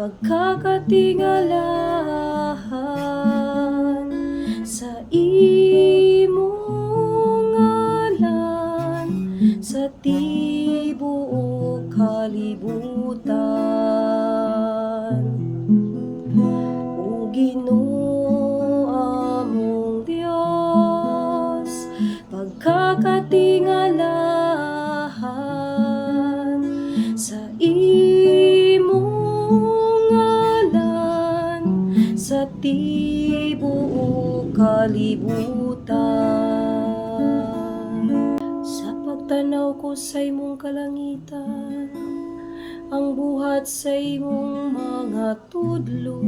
pagkakatingalahan sa imong ngalan sa tibuok kalibutan. O Ginoo among Dios, pagkakatingalahan sa imong ngalan sa tibuok kalibutan. Sa pagtanaw ko sa imong kalangitan, ang buhat sa imong mga tudlo,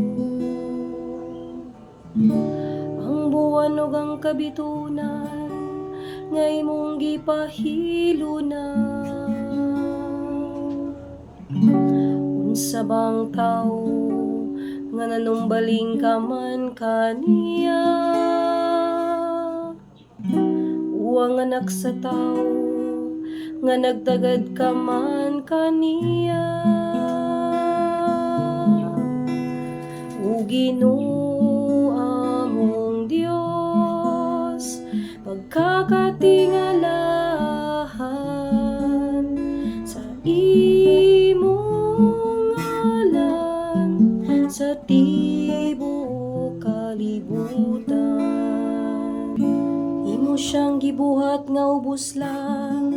ang buwan ug ang kabitunan nga imong gipahilunan. Unsa bang tawo nga nanumbaling ka man kaniya, uwang anak sa tawo nga nagtagad ka man kaniya. O Ginoo among Dios, pagkakatingalahan sa imong ngalan sa tibuok kalibutan. Imo siyang gibuhat nga ubos lang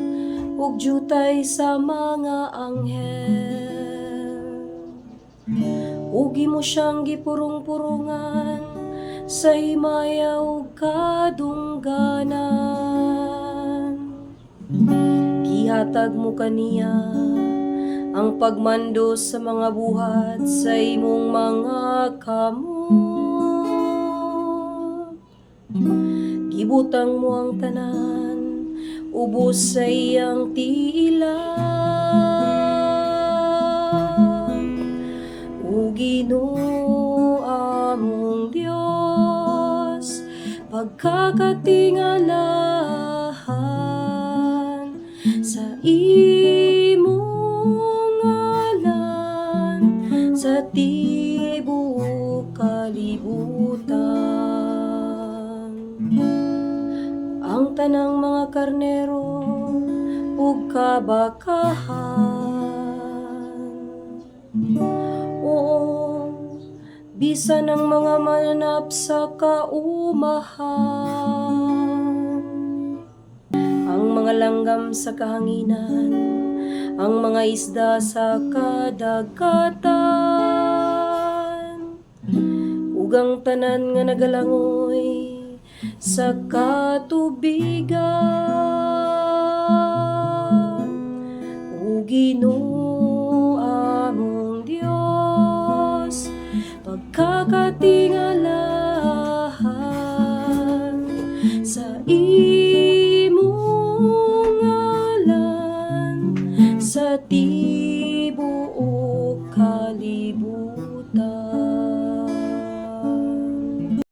ug jutay sa mga anghel, ug imo siyang gipurong-purungan sa himaya ug kadungganan. Gihatag mo kaniya ang pagmando sa mga buhat sa imong mga kamot. Gibutang mo ang tanan ubos sa iyang tiilan. O Ginoo among Dios, pagkakatingalahan sa imong ngalan sa tibuok kalibutan. Ang tanang mga karnero ug kabakahan, oo, bisan ang mga mananap sa kaumahan, ang mga langgam sa kahanginan, ang mga isda sa kadagatan, ug ang tanan nga nagalangoy sa katubigan. O Ginoo among Dios, pagkakatingalahan sa